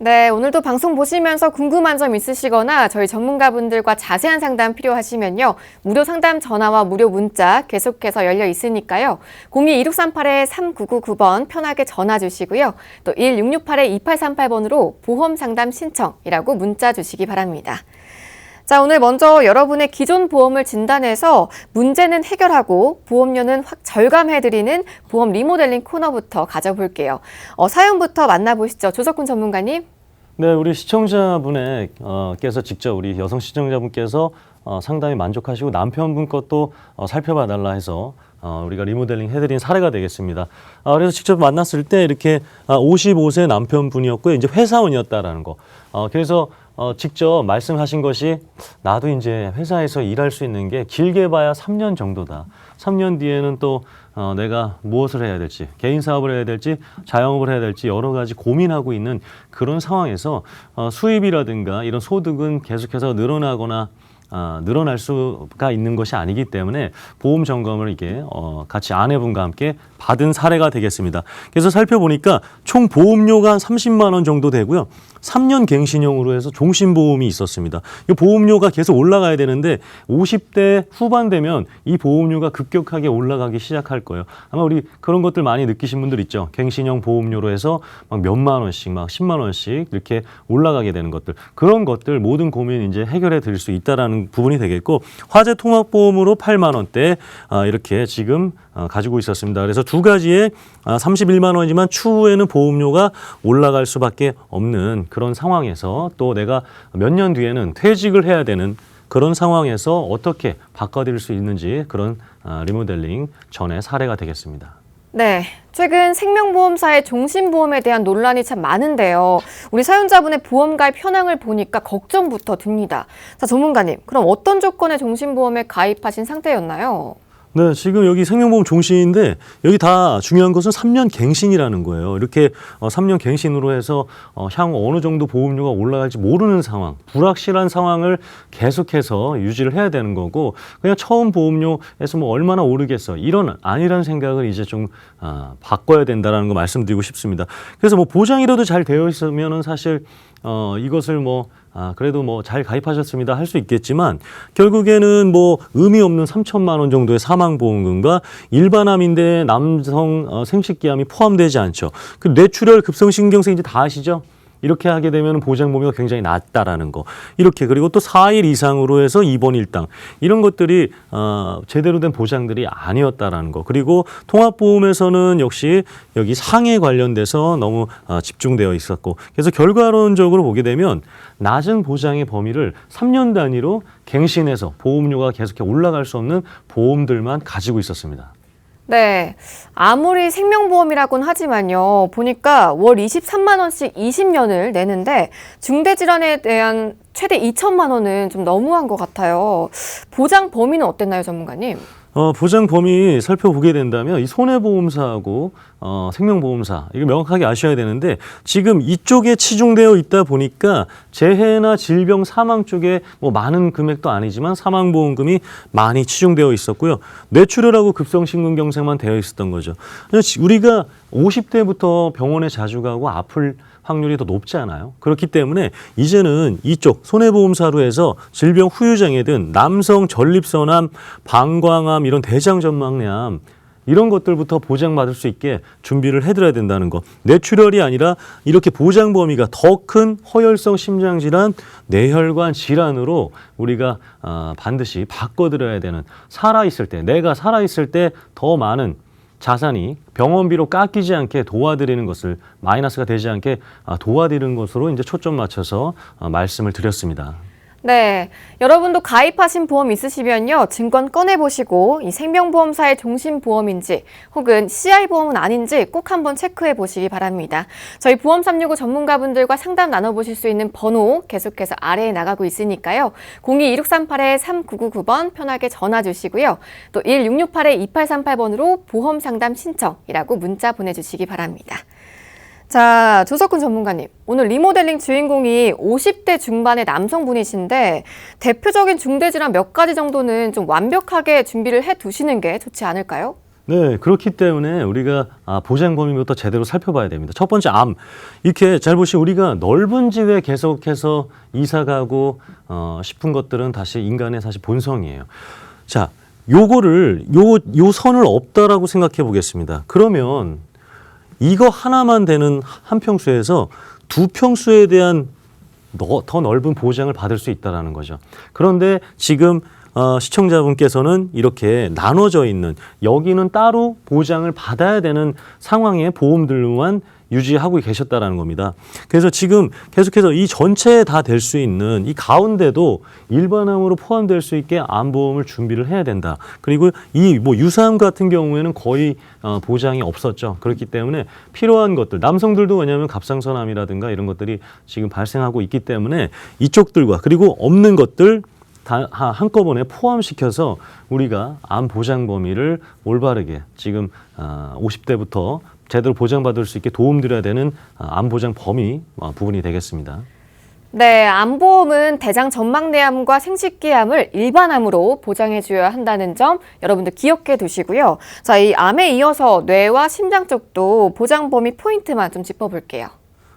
네, 오늘도 방송 보시면서 궁금한 점 있으시거나 저희 전문가분들과 자세한 상담 필요하시면요. 무료 상담 전화와 무료 문자 계속해서 열려 있으니까요. 02-2638-3999번 편하게 전화 주시고요. 또 1668-2838번으로 보험 상담 신청이라고 문자 주시기 바랍니다. 자, 오늘 먼저 여러분의 기존 보험을 진단해서 문제는 해결하고 보험료는 확 절감해드리는 보험 리모델링 코너부터 가져볼게요. 사연부터 만나보시죠. 조석훈 전문가님. 네, 우리 시청자분께서 직접 우리 여성 시청자분께서 상당히 만족하시고 남편분 것도 살펴봐 달라 해서 우리가 리모델링 해드린 사례가 되겠습니다. 그래서 직접 만났을 때 이렇게 55세 남편분이었고요. 이제 회사원이었다라는 거. 그래서 직접 말씀하신 것이 나도 이제 회사에서 일할 수 있는 게 길게 봐야 3년 정도다. 3년 뒤에는 또 내가 무엇을 해야 될지, 개인 사업을 해야 될지, 자영업을 해야 될지 여러 가지 고민하고 있는 그런 상황에서 수입이라든가 이런 소득은 계속해서 늘어나거나 늘어날 수가 있는 것이 아니기 때문에 보험 점검을 이게 같이 아내분과 함께 받은 사례가 되겠습니다. 그래서 살펴보니까 총 보험료가 한 30만 원 정도 되고요. 3년 갱신형으로 해서 종신보험이 있었습니다. 이 보험료가 계속 올라가야 되는데 50대 후반 되면 이 보험료가 급격하게 올라가기 시작할 거예요. 아마 우리 그런 것들 많이 느끼신 분들 있죠. 갱신형 보험료로 해서 막 몇만 원씩, 막 10만 원씩 이렇게 올라가게 되는 것들. 그런 것들 모든 고민 이제 해결해 드릴 수 있다라는 부분이 되겠고, 화재 통합보험으로 8만 원대 이렇게 지금 가지고 있었습니다. 그래서 두 가지에 31만 원이지만 추후에는 보험료가 올라갈 수밖에 없는 그런 상황에서 또 내가 몇 년 뒤에는 퇴직을 해야 되는 그런 상황에서 어떻게 바꿔드릴 수 있는지 그런 리모델링 전의 사례가 되겠습니다. 네, 최근 생명보험사의 종신보험에 대한 논란이 참 많은데요. 우리 사연자분의 보험가입 현황을 보니까 걱정부터 듭니다. 자, 전문가님, 그럼 어떤 조건의 종신보험에 가입하신 상태였나요? 네, 지금 여기 생명보험 종신인데 여기 다 중요한 것은 3년 갱신이라는 거예요. 이렇게 3년 갱신으로 해서 향후 어느 정도 보험료가 올라갈지 모르는 상황, 불확실한 상황을 계속해서 유지를 해야 되는 거고, 그냥 처음 보험료에서 뭐 얼마나 오르겠어, 이런 아니라는 생각을 이제 좀 바꿔야 된다라는 거 말씀드리고 싶습니다. 그래서 뭐 보장이라도 잘 되어 있으면은 사실 이것을 뭐 그래도 뭐 잘 가입하셨습니다 할 수 있겠지만, 결국에는 뭐 의미 없는 3천만 원 정도의 사망보험금과 일반암인데 남성 생식기암이 포함되지 않죠. 그 뇌출혈 급성신경성 이제 다 아시죠? 이렇게 하게 되면 보장 범위가 굉장히 낮다라는 거. 이렇게, 그리고 또 4일 이상으로 해서 입원 일당, 이런 것들이 제대로 된 보장들이 아니었다라는 거. 그리고 통합보험에서는 역시 여기 상해 관련돼서 너무 집중되어 있었고, 그래서 결과론적으로 보게 되면 낮은 보장의 범위를 3년 단위로 갱신해서 보험료가 계속해 올라갈 수 없는 보험들만 가지고 있었습니다. 네, 아무리 생명보험이라고는 하지만요. 보니까 월 23만 원씩 20년을 내는데 중대질환에 대한 최대 2천만 원은 좀 너무한 것 같아요. 보장 범위는 어땠나요, 전문가님? 보장 범위 살펴보게 된다면 이 손해보험사하고 생명보험사, 이거 명확하게 아셔야 되는데, 지금 이쪽에 치중되어 있다 보니까 재해나 질병 사망 쪽에 뭐 많은 금액도 아니지만 사망보험금이 많이 치중되어 있었고요. 뇌출혈하고 급성심근경색만 되어 있었던 거죠. 우리가 50대부터 병원에 자주 가고 아플 확률이 더 높지 않아요? 그렇기 때문에 이제는 이쪽 손해보험사로 해서 질병 후유장애든 남성 전립선암, 방광암, 이런 대장전망암, 이런 것들부터 보장받을 수 있게 준비를 해드려야 된다는 거. 뇌출혈이 아니라 이렇게 보장 범위가 더 큰 허혈성 심장질환, 뇌혈관 질환으로 우리가 반드시 바꿔드려야 되는, 살아있을 때, 내가 살아있을 때 더 많은 자산이 병원비로 깎이지 않게 도와드리는 것을, 마이너스가 되지 않게 도와드리는 것으로 이제 초점 맞춰서 말씀을 드렸습니다. 네, 여러분도 가입하신 보험 있으시면요, 증권 꺼내보시고 이 생명보험사의 종신보험인지 혹은 CI보험은 아닌지 꼭 한번 체크해 보시기 바랍니다. 저희 보험 365 전문가분들과 상담 나눠보실 수 있는 번호 계속해서 아래에 나가고 있으니까요. 02-2638-3999번 편하게 전화 주시고요. 또 1668-2838번으로 보험 상담 신청이라고 문자 보내주시기 바랍니다. 자, 조석훈 전문가님, 오늘 리모델링 주인공이 50대 중반의 남성분이신데 대표적인 중대질환 몇 가지 정도는 좀 완벽하게 준비를 해두시는 게 좋지 않을까요? 네, 그렇기 때문에 우리가 보장 범위부터 제대로 살펴봐야 됩니다. 첫 번째, 암. 이렇게 잘 보시면 우리가 넓은 집에 계속해서 이사 가고 싶은 것들은 다시 인간의 사실 본성이에요. 자, 요거를 요 선을 없다라고 생각해 보겠습니다. 그러면 이거 하나만 되는 한 평수에서 두 평수에 대한 더 넓은 보장을 받을 수 있다라는 거죠. 그런데 지금 시청자분께서는 이렇게 나눠져 있는, 여기는 따로 보장을 받아야 되는 상황의 보험들로만 유지하고 계셨다라는 겁니다. 그래서 지금 계속해서 이 전체에 다 될 수 있는 이 가운데도 일반암으로 포함될 수 있게 암보험을 준비를 해야 된다. 그리고 이 유사암 같은 경우에는 거의 보장이 없었죠. 그렇기 때문에 필요한 것들, 남성들도 왜냐하면 갑상선암이라든가 이런 것들이 지금 발생하고 있기 때문에 이쪽들과 그리고 없는 것들 다 한꺼번에 포함시켜서 우리가 암 보장 범위를 올바르게 지금 50대부터 제대로 보장받을 수 있게 도움드려야 되는 암 보장 범위 부분이 되겠습니다. 네, 암보험은 대장 전막내암과 생식기암을 일반암으로 보장해줘야 한다는 점 여러분들 기억해 두시고요. 자, 이 암에 이어서 뇌와 심장 쪽도 보장 범위 포인트만 좀 짚어볼게요.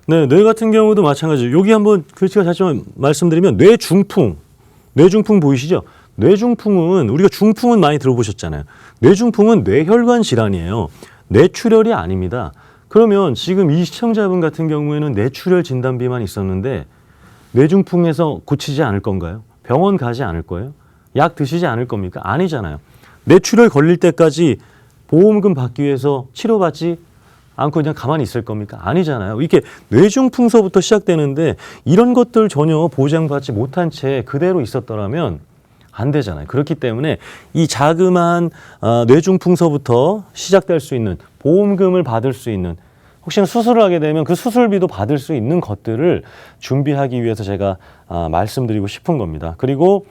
네, 뇌 같은 경우도 마찬가지죠. 여기 한번 글씨가 다시 말씀드리면 뇌중풍 보이시죠? 뇌중풍은 우리가 중풍은 많이 들어보셨잖아요. 뇌중풍은 뇌혈관 질환이에요. 뇌출혈이 아닙니다. 그러면 지금 이 시청자분 같은 경우에는 뇌출혈 진단비만 있었는데 뇌중풍에서 고치지 않을 건가요? 병원 가지 않을 거예요? 약 드시지 않을 겁니까? 아니잖아요. 뇌출혈 걸릴 때까지 보험금 받기 위해서 치료받지 않고 그냥 가만히 있을 겁니까? 아니잖아요. 이렇게 뇌중풍서부터 시작되는데 이런 것들 전혀 보장받지 못한 채 그대로 있었더라면 안 되잖아요. 그렇기 때문에 이 자그마한 뇌중풍서부터 시작될 수 있는 보험금을 받을 수 있는, 혹시나 수술을 하게 되면 그 수술비도 받을 수 있는 것들을 준비하기 위해서 제가 말씀드리고 싶은 겁니다. 그리고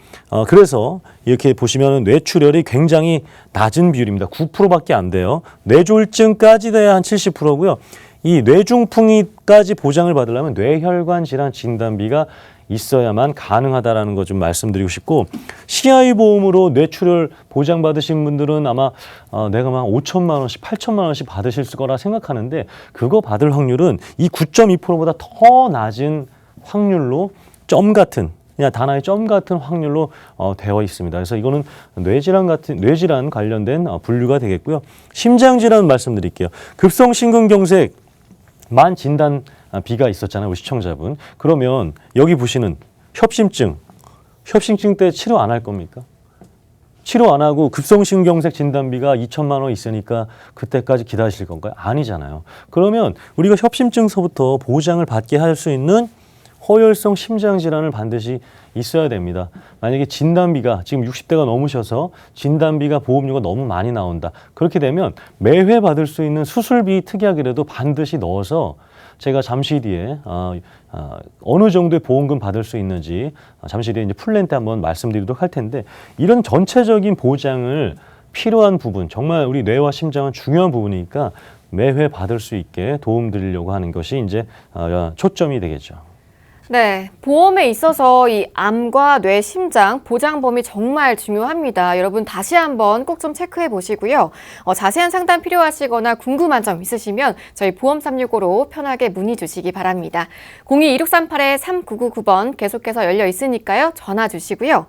그래서 이렇게 보시면 뇌출혈이 굉장히 낮은 비율입니다. 9%밖에 안 돼요. 뇌졸중까지 돼야 한 70%고요. 이 뇌중풍이까지 보장을 받으려면 뇌혈관 질환 진단비가 있어야만 가능하다라는 거 좀 말씀드리고 싶고, CI 보험으로 뇌출혈 보장받으신 분들은 아마 내가 막 5천만 원씩, 8천만 원씩 받으실 거라 생각하는데 그거 받을 확률은 이 9.2%보다 더 낮은 확률로 그냥 단아의 점 같은 확률로 되어 있습니다. 그래서 이거는 뇌질환 관련된 분류가 되겠고요. 심장질환 말씀드릴게요. 급성심근경색 만 진단 비가 있었잖아요, 우리 시청자분. 그러면 여기 보시는 협심증 때 치료 안 할 겁니까? 치료 안 하고 급성심경색 진단비가 2천만 원 있으니까 그때까지 기다리실 건가요? 아니잖아요. 그러면 우리가 협심증서부터 보장을 받게 할 수 있는 허혈성 심장질환을 반드시 있어야 됩니다. 만약에 진단비가 지금 60대가 넘으셔서 진단비가 보험료가 너무 많이 나온다. 그렇게 되면 매회 받을 수 있는 수술비 특약이라도 반드시 넣어서 제가 잠시 뒤에 어느 정도의 보험금 받을 수 있는지 잠시 뒤에 이제 플랜 때 한번 말씀드리도록 할 텐데, 이런 전체적인 보장을 필요한 부분, 정말 우리 뇌와 심장은 중요한 부분이니까 매회 받을 수 있게 도움드리려고 하는 것이 이제 초점이 되겠죠. 네, 보험에 있어서 이 암과 뇌, 심장 보장 범위 정말 중요합니다. 여러분 다시 한번 꼭 좀 체크해 보시고요. 자세한 상담 필요하시거나 궁금한 점 있으시면 저희 보험 365로 편하게 문의 주시기 바랍니다. 02-2638-3999번 계속해서 열려 있으니까요. 전화 주시고요.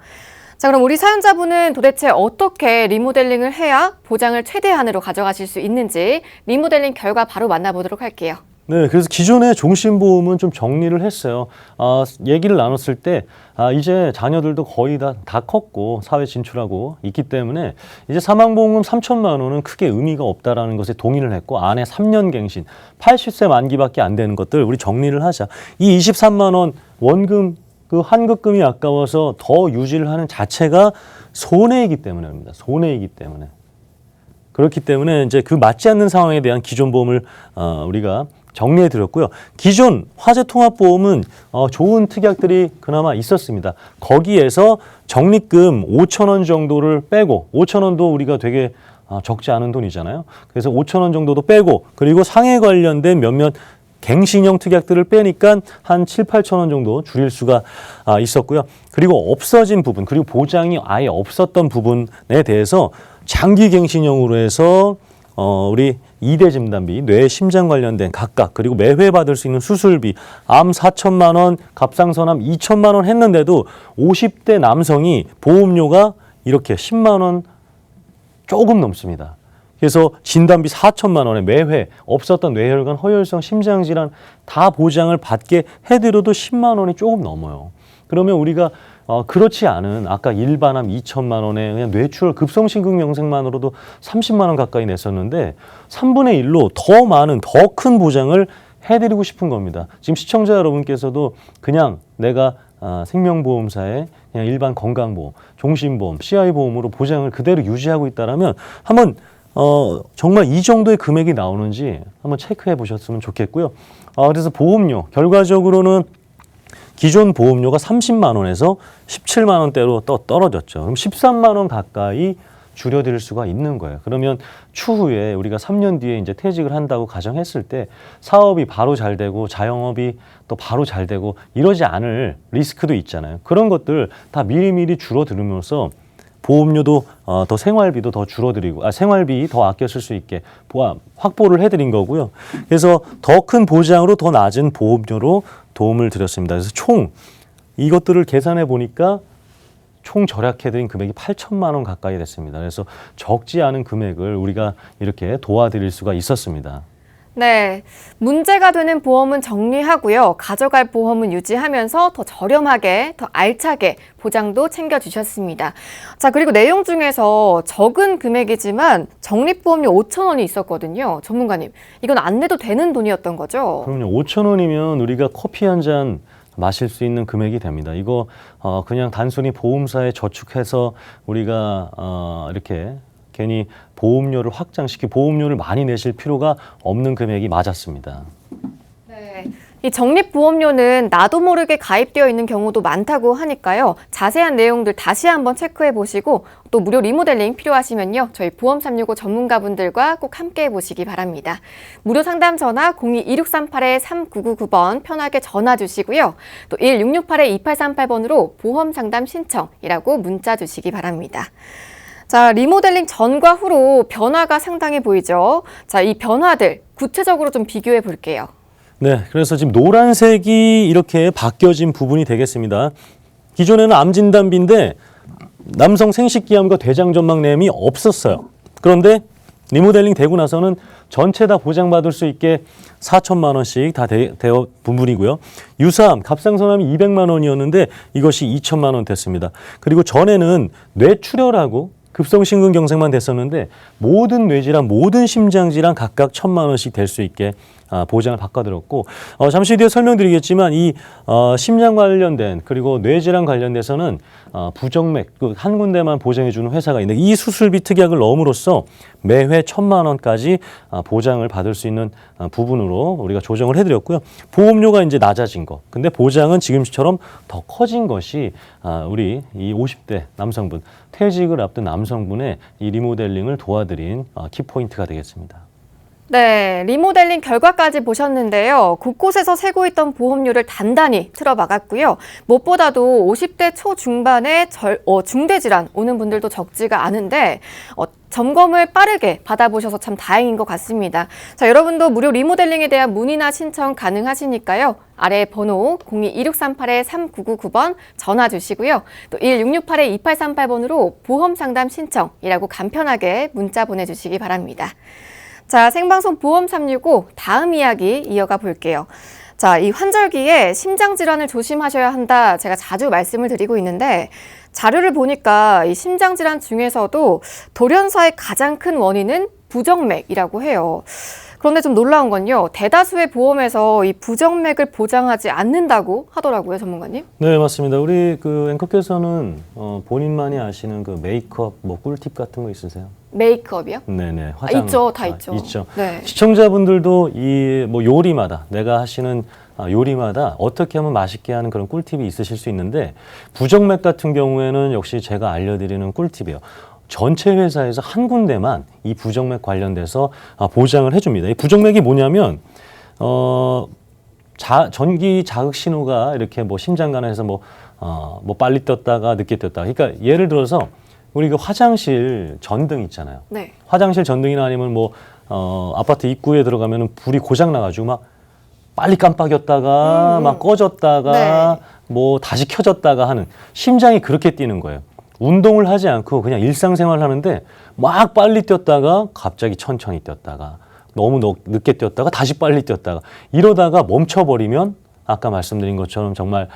자, 그럼 우리 사연자분은 도대체 어떻게 리모델링을 해야 보장을 최대한으로 가져가실 수 있는지 리모델링 결과 바로 만나보도록 할게요. 네, 그래서 기존의 종신보험은 좀 정리를 했어요. 얘기를 나눴을 때, 이제 자녀들도 거의 다 컸고, 사회 진출하고 있기 때문에, 이제 사망보험금 3천만 원은 크게 의미가 없다라는 것에 동의를 했고, 안에 3년 갱신, 80세 만기밖에 안 되는 것들, 우리 정리를 하자. 이 23만 원 원금, 그 환급금이 아까워서 더 유지를 하는 자체가 손해이기 때문입니다. 손해이기 때문에. 그렇기 때문에 이제 그 맞지 않는 상황에 대한 기존 보험을 우리가 정리해 드렸고요. 기존 화재통합보험은 좋은 특약들이 그나마 있었습니다. 거기에서 적립금 5천 원 정도를 빼고, 5천 원도 우리가 되게 적지 않은 돈이잖아요. 그래서 5천 원 정도도 빼고, 그리고 상해 관련된 몇몇 갱신형 특약들을 빼니까 한 7, 8천 원 정도 줄일 수가 있었고요. 그리고 없어진 부분, 그리고 보장이 아예 없었던 부분에 대해서 장기 갱신형으로 해서 우리 2대 진단비, 뇌 심장 관련된 각각 그리고 매회 받을 수 있는 수술비, 암 4천만 원, 갑상선암 2천만 원 했는데도 50대 남성이 보험료가 이렇게 10만 원 조금 넘습니다. 그래서 진단비 4천만 원에 매회 없었던 뇌혈관, 허혈성 심장질환 다 보장을 받게 해드려도 10만 원이 조금 넘어요. 그러면 우리가 그렇지 않은 아까 일반암 2천만 원에 그냥 뇌출혈 급성심근경색만으로도 30만 원 가까이 냈었는데 3분의 1로 더 많은 더 큰 보장을 해드리고 싶은 겁니다. 지금 시청자 여러분께서도 그냥 내가 생명보험사에 그냥 일반 건강보험, 종신보험, CI보험으로 보장을 그대로 유지하고 있다라면 한번 정말 이 정도의 금액이 나오는지 한번 체크해 보셨으면 좋겠고요. 그래서 보험료 결과적으로는 기존 보험료가 30만 원에서 17만 원대로 떨어졌죠. 그럼 13만 원 가까이 줄여드릴 수가 있는 거예요. 그러면 추후에 우리가 3년 뒤에 이제 퇴직을 한다고 가정했을 때 사업이 바로 잘 되고 자영업이 또 바로 잘 되고 이러지 않을 리스크도 있잖아요. 그런 것들 다 미리미리 줄어들으면서 보험료도 더 생활비도 더 줄어들이고 생활비 더 아껴 쓸 수 있게 확보를 해드린 거고요. 그래서 더 큰 보장으로 더 낮은 보험료로 도움을 드렸습니다. 그래서 총 이것들을 계산해 보니까 총 절약해드린 금액이 8천만 원 가까이 됐습니다. 그래서 적지 않은 금액을 우리가 이렇게 도와드릴 수가 있었습니다. 네, 문제가 되는 보험은 정리하고요. 가져갈 보험은 유지하면서 더 저렴하게, 더 알차게 보장도 챙겨주셨습니다. 자, 그리고 내용 중에서 적은 금액이지만 적립보험료 5천 원이 있었거든요. 전문가님, 이건 안 내도 되는 돈이었던 거죠? 그럼요. 5천 원이면 우리가 커피 한 잔 마실 수 있는 금액이 됩니다. 이거 그냥 단순히 보험사에 저축해서 우리가 이렇게 괜히 보험료를 보험료를 많이 내실 필요가 없는 금액이 맞았습니다. 네. 이 적립보험료는 나도 모르게 가입되어 있는 경우도 많다고 하니까요. 자세한 내용들 다시 한번 체크해 보시고 또 무료 리모델링 필요하시면요. 저희 보험365 전문가분들과 꼭 함께 해보시기 바랍니다. 무료 상담 전화 02-2638-3999번 편하게 전화 주시고요. 또 1668-2838번으로 보험상담 신청이라고 문자 주시기 바랍니다. 자, 리모델링 전과 후로 변화가 상당히 보이죠. 자, 이 변화들 구체적으로 좀 비교해 볼게요. 네, 그래서 지금 노란색이 이렇게 바뀌어진 부분이 되겠습니다. 기존에는 암 진단비인데 남성 생식기암과 대장전막내암이 없었어요. 그런데 리모델링 되고 나서는 전체 다 보장받을 수 있게 4천만 원씩 다 되어 부분이고요. 유사암, 갑상선암이 200만 원이었는데 이것이 2천만 원 됐습니다. 그리고 전에는 뇌출혈하고 급성심근경색만 됐었는데 모든 뇌질환, 모든 심장질환 각각 1,000만 원씩 될 수 있게 보장을 바꿔드렸고 잠시 뒤에 설명드리겠지만 이 심장 관련된 그리고 뇌질환 관련돼서는 부정맥 한 군데만 보장해주는 회사가 있는데 이 수술비 특약을 넣음으로써 매회 1,000만 원까지 보장을 받을 수 있는 부분으로 우리가 조정을 해드렸고요. 보험료가 이제 낮아진 거. 근데 보장은 지금처럼 더 커진 것이 우리 이 50대 남성분, 퇴직을 앞둔 남성분의 이 리모델링을 도와드린 키포인트가 되겠습니다. 네, 리모델링 결과까지 보셨는데요. 곳곳에서 세고 있던 보험료를 단단히 틀어막았고요. 무엇보다도 50대 초중반에 중대질환 오는 분들도 적지가 않은데 점검을 빠르게 받아보셔서 참 다행인 것 같습니다. 자, 여러분도 무료 리모델링에 대한 문의나 신청 가능하시니까요. 아래 번호 02-2638-3999번 전화 주시고요. 또 1668-2838번으로 보험상담 신청이라고 간편하게 문자 보내주시기 바랍니다. 자, 생방송 보험365 다음 이야기 이어가 볼게요. 자, 이 환절기에 심장질환을 조심하셔야 한다. 제가 자주 말씀을 드리고 있는데 자료를 보니까 이 심장질환 중에서도 돌연사의 가장 큰 원인은 부정맥이라고 해요. 그런데 좀 놀라운 건요. 대다수의 보험에서 이 부정맥을 보장하지 않는다고 하더라고요, 전문가님. 네, 맞습니다. 우리 그 앵커께서는 본인만이 아시는 그 메이크업 꿀팁 같은 거 있으세요? 메이크업이요? 네네. 화장. 있죠, 다 있죠. 있죠. 네. 시청자분들도 이 요리마다 내가 하시는 요리마다 어떻게 하면 맛있게 하는 그런 꿀팁이 있으실 수 있는데 부정맥 같은 경우에는 역시 제가 알려드리는 꿀팁이에요. 전체 회사에서 한 군데만 이 부정맥 관련돼서 보장을 해줍니다. 이 부정맥이 뭐냐면 전기 자극 신호가 이렇게 뭐 심장관에서 뭐 빨리 떴다가 늦게 떴다가 그러니까 예를 들어서 우리 그 화장실 전등 있잖아요. 네. 화장실 전등이나 아니면 뭐 아파트 입구에 들어가면은 불이 고장 나가지고 막 빨리 깜빡였다가 막 꺼졌다가 네. 뭐 다시 켜졌다가 하는 심장이 그렇게 뛰는 거예요. 운동을 하지 않고 그냥 일상생활 하는데 막 빨리 뛰었다가 갑자기 천천히 뛰었다가 너무 늦게 뛰었다가 다시 빨리 뛰었다가 이러다가 멈춰버리면 아까 말씀드린 것처럼 정말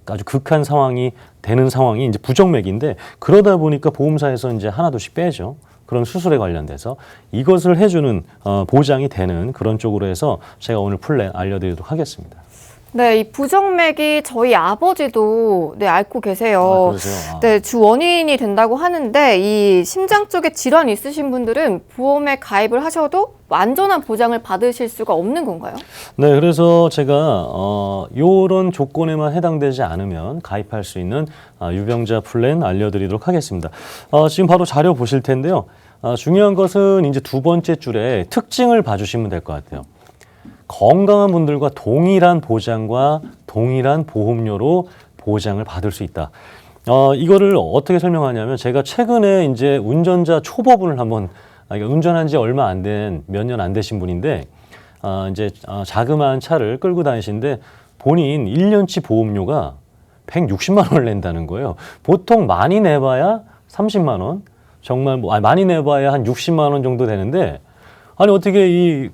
아주 극한 상황이 되는 상황이 이제 부정맥인데 그러다 보니까 보험사에서 이제 하나둘씩 빼죠. 그런 수술에 관련돼서 이것을 해주는 보장이 되는 그런 쪽으로 해서 제가 오늘 플랜 알려드리도록 하겠습니다. 네, 이 부정맥이 저희 아버지도 네, 앓고 계세요. 그러세요? 네, 주 원인이 된다고 하는데 이 심장 쪽에 질환이 있으신 분들은 보험에 가입을 하셔도 완전한 보장을 받으실 수가 없는 건가요? 네, 그래서 제가 이런 조건에만 해당되지 않으면 가입할 수 있는 유병자 플랜 알려드리도록 하겠습니다. 지금 바로 자료 보실 텐데요. 중요한 것은 이제 두 번째 줄에 특징을 봐주시면 될 것 같아요. 건강한 분들과 동일한 보장과 동일한 보험료로 보장을 받을 수 있다. 이거를 어떻게 설명하냐면 제가 최근에 이제 운전자 초보분을 한번 운전한 지 얼마 안 된 몇 년 안 되신 분인데 이제 자그마한 차를 끌고 다니시는데 본인 1년치 보험료가 160만 원을 낸다는 거예요. 보통 많이 내봐야 30만 원, 정말 많이 내봐야 한 60만 원 정도 되는데 아니 어떻게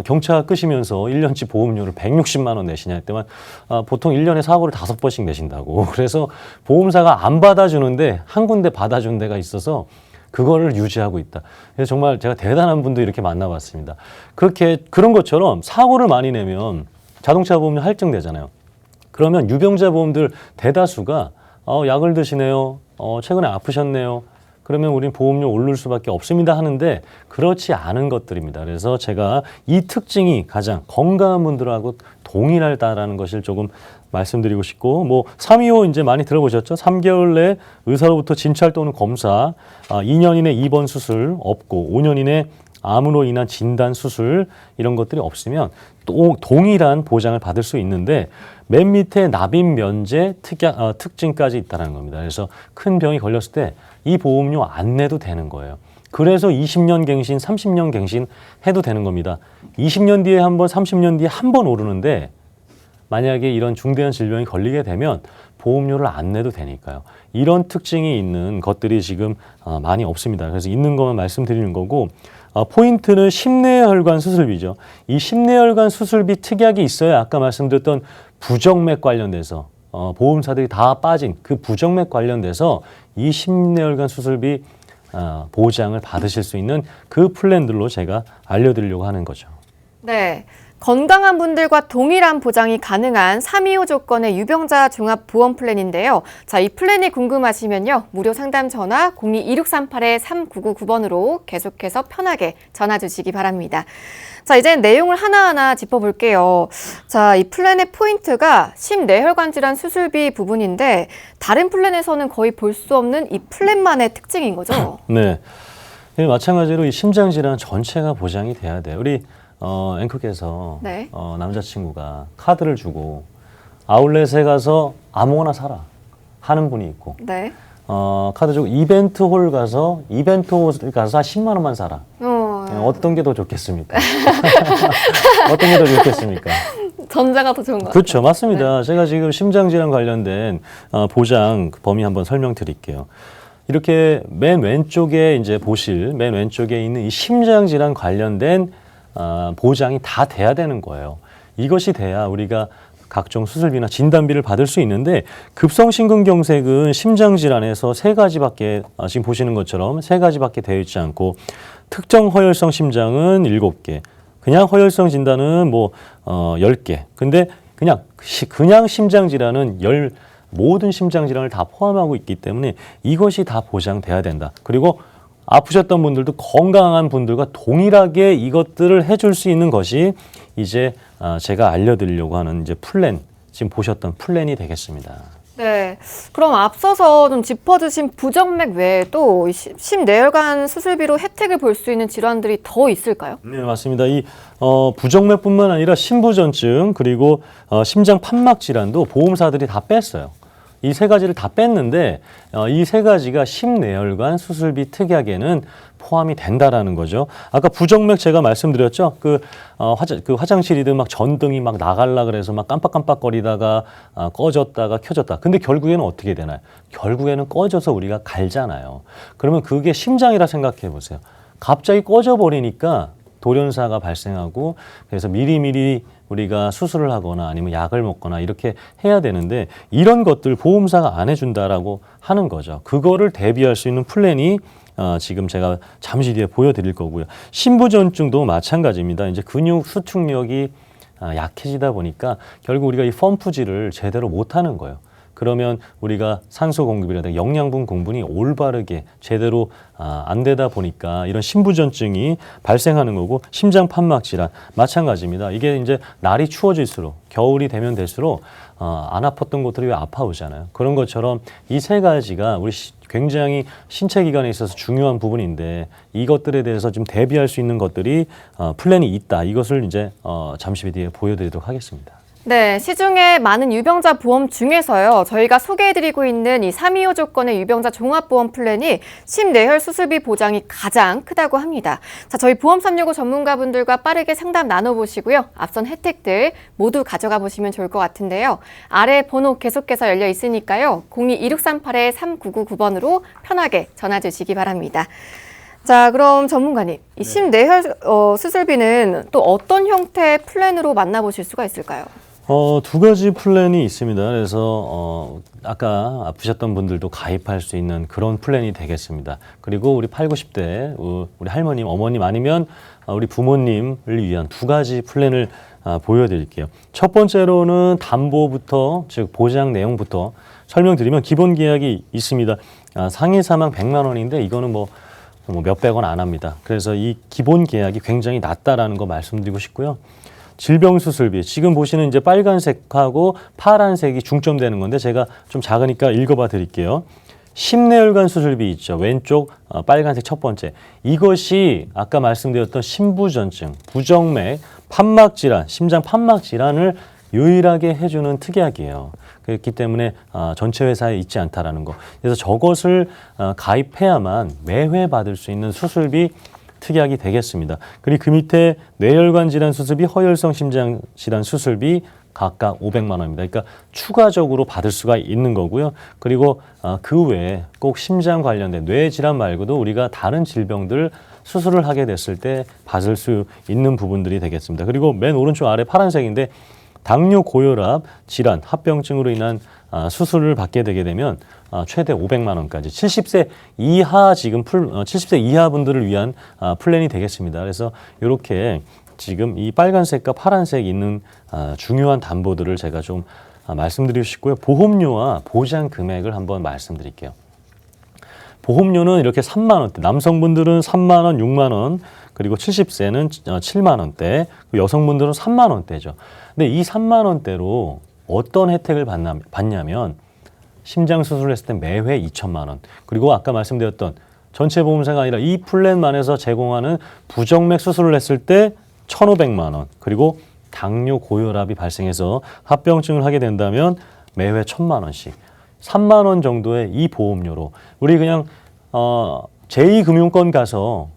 경차 끄시면서 1년치 보험료를 160만 원 내시냐 했더만 보통 1년에 사고를 5번씩 내신다고. 그래서 보험사가 안 받아주는데 한 군데 받아준 데가 있어서 그거를 유지하고 있다. 그래서 정말 제가 대단한 분도 이렇게 만나봤습니다. 그런 것처럼 사고를 많이 내면 자동차 보험료 할증되잖아요. 그러면 유병자 보험들 대다수가 약을 드시네요. 최근에 아프셨네요. 그러면 우린 보험료 오를 수밖에 없습니다 하는데 그렇지 않은 것들입니다. 그래서 제가 이 특징이 가장 건강한 분들하고 동일하다라는 것을 조금 말씀드리고 싶고, 뭐 325 이제 많이 들어보셨죠? 3개월 내 의사로부터 진찰 또는 검사, 2년 이내 입원 수술 없고 5년 이내 암으로 인한 진단 수술 이런 것들이 없으면 또 동일한 보장을 받을 수 있는데 맨 밑에 납입 면제 특징까지 있다는 겁니다. 그래서 큰 병이 걸렸을 때 이 보험료 안 내도 되는 거예요. 그래서 20년 갱신, 30년 갱신 해도 되는 겁니다. 20년 뒤에 한 번, 30년 뒤에 한 번 오르는데 만약에 이런 중대한 질병이 걸리게 되면 보험료를 안 내도 되니까요. 이런 특징이 있는 것들이 지금 많이 없습니다. 그래서 있는 것만 말씀드리는 거고, 포인트는 심내혈관 수술비죠. 이 심내혈관 수술비 특약이 있어야 아까 말씀드렸던 부정맥 관련돼서 보험사들이 다 빠진 그 부정맥 관련돼서 이 심내혈관 수술비 보장을 받으실 수 있는 그 플랜들로 제가 알려드리려고 하는 거죠. 네. 건강한 분들과 동일한 보장이 가능한 325 조건의 유병자 종합 보험 플랜인데요. 자, 이 플랜이 궁금하시면요. 무료 상담 전화 02-2638-3999번으로 계속해서 편하게 전화 주시기 바랍니다. 자, 이제 내용을 하나하나 짚어볼게요. 자, 이 플랜의 포인트가 심내혈관 질환 수술비 부분인데 다른 플랜에서는 거의 볼 수 없는 이 플랜만의 특징인 거죠? 네. 마찬가지로 이 심장 질환 전체가 보장이 돼야 돼요. 우리 앵커께서 네. 남자친구가 카드를 주고 아울렛에 가서 아무거나 사라 하는 분이 있고 네. 카드 주고 이벤트 홀 가서 한 10만 원만 사라. 어떤 게 더 좋겠습니까? 어떤 게 더 좋겠습니까? 전자가 더 좋은 것 같아요. 그렇죠. 맞습니다. 제가 지금 심장질환 관련된 보장 범위 한번 설명드릴게요. 이렇게 맨 왼쪽에 이제 맨 왼쪽에 있는 이 심장질환 관련된 보장이 다 돼야 되는 거예요. 이것이 돼야 우리가 각종 수술비나 진단비를 받을 수 있는데 급성심근경색은 심장질환에서 3가지밖에 지금 보시는 것처럼 3가지밖에 되어 있지 않고 특정 허혈성 심장은 7개, 그냥 허혈성 진단은 10개. 근데 그냥 심장질환은 모든 심장질환을 다 포함하고 있기 때문에 이것이 다 보장돼야 된다. 그리고 아프셨던 분들도 건강한 분들과 동일하게 이것들을 해줄 수 있는 것이 이제 제가 알려드리려고 하는 이제 플랜, 지금 보셨던 플랜이 되겠습니다. 네. 그럼 앞서서 좀 짚어주신 부정맥 외에도 심내혈관 수술비로 혜택을 볼 수 있는 질환들이 더 있을까요? 네, 맞습니다. 이 부정맥뿐만 아니라 심부전증 그리고 심장 판막 질환도 보험사들이 다 뺐어요. 이 세 가지를 다 뺐는데 이 세 가지가 심내혈관 수술비 특약에는 포함이 된다라는 거죠. 아까 부정맥 제가 말씀드렸죠. 그 화장실이든 막 전등이 막 나갈라 그래서 막 깜빡깜빡거리다가 꺼졌다가 켜졌다. 근데 결국에는 어떻게 되나요? 결국에는 꺼져서 우리가 갈잖아요. 그러면 그게 심장이라 생각해 보세요. 갑자기 꺼져 버리니까 돌연사가 발생하고 그래서 미리미리 우리가 수술을 하거나 아니면 약을 먹거나 이렇게 해야 되는데 이런 것들 보험사가 안 해준다라고 하는 거죠. 그거를 대비할 수 있는 플랜이 지금 제가 잠시 뒤에 보여드릴 거고요. 신부전증도 마찬가지입니다. 이제 근육 수축력이 약해지다 보니까 결국 우리가 이 펌프질을 제대로 못하는 거예요. 그러면 우리가 산소 공급이라든가 영양분 공분이 올바르게 제대로 안 되다 보니까 이런 신부전증이 발생하는 거고 심장 판막 질환 마찬가지입니다. 이게 이제 날이 추워질수록 겨울이 되면 될수록 안 아팠던 곳들이 왜 아파오잖아요. 그런 것처럼 이 세 가지가 우리 굉장히 신체 기관에 있어서 중요한 부분인데 이것들에 대해서 좀 대비할 수 있는 것들이 플랜이 있다. 이것을 이제 잠시 뒤에 보여드리도록 하겠습니다. 네, 시중에 많은 유병자 보험 중에서요, 저희가 소개해드리고 있는 이 325 조건의 유병자 종합보험 플랜이 심내혈 수술비 보장이 가장 크다고 합니다. 자, 저희 보험 365 전문가분들과 빠르게 상담 나눠보시고요. 앞선 혜택들 모두 가져가 보시면 좋을 것 같은데요. 아래 번호 계속해서 열려 있으니까요. 02-2638-3999번으로 편하게 전화 주시기 바랍니다. 자, 그럼 전문가님, 이 심내혈 수술비는 또 어떤 형태의 플랜으로 만나보실 수가 있을까요? 두 가지 플랜이 있습니다. 그래서 아까 아프셨던 분들도 가입할 수 있는 그런 플랜이 되겠습니다. 그리고 우리 8, 90대 우리 할머님, 어머님 아니면 우리 부모님을 위한 두 가지 플랜을 보여드릴게요. 첫 번째로는 담보부터 즉 보장 내용부터 설명드리면 기본 계약이 있습니다. 상해 사망 100만 원인데 이거는 뭐 몇백 원 안 합니다. 그래서 이 기본 계약이 굉장히 낮다라는 거 말씀드리고 싶고요. 질병 수술비 지금 보시는 이제 빨간색하고 파란색이 중점되는 건데 제가 좀 작으니까 읽어봐 드릴게요. 심내혈관 수술비 있죠. 왼쪽 빨간색 첫 번째. 이것이 아까 말씀드렸던 신부전증, 부정맥, 판막질환, 심장 판막질환을 유일하게 해주는 특약이에요. 그렇기 때문에 전체 회사에 있지 않다라는 거. 그래서 저것을 가입해야만 매회 받을 수 있는 수술비 특약이 되겠습니다. 그리고 그 밑에 뇌혈관 질환 수술비, 허혈성 심장 질환 수술비 각각 500만 원입니다. 그러니까 추가적으로 받을 수가 있는 거고요. 그리고 그 외에 꼭 심장 관련된 뇌 질환 말고도 우리가 다른 질병들 수술을 하게 됐을 때 받을 수 있는 부분들이 되겠습니다. 그리고 맨 오른쪽 아래 파란색인데 당뇨 고혈압 질환 합병증으로 인한 수술을 받게 되게 되면 최대 500만 원까지 70세 이하 지금 70세 이하 분들을 위한 플랜이 되겠습니다. 그래서 이렇게 지금 이 빨간색과 파란색 있는 중요한 담보들을 제가 좀 말씀드리고 싶고요. 보험료와 보장 금액을 한번 말씀드릴게요. 보험료는 이렇게 3만 원대, 남성분들은 3만 원, 6만 원, 그리고 70세는 7만 원대, 여성분들은 3만 원대죠. 근데 이 3만 원대로 어떤 혜택을 받냐면 심장 수술을 했을 때 매회 2천만 원, 그리고 아까 말씀드렸던 전체 보험사가 아니라 이 플랜만에서 제공하는 부정맥 수술을 했을 때 1,500만 원, 그리고 당뇨 고혈압이 발생해서 합병증을 하게 된다면 매회 1,000만 원씩 3만 원 정도의 이 보험료로 우리 그냥 제2금융권 가서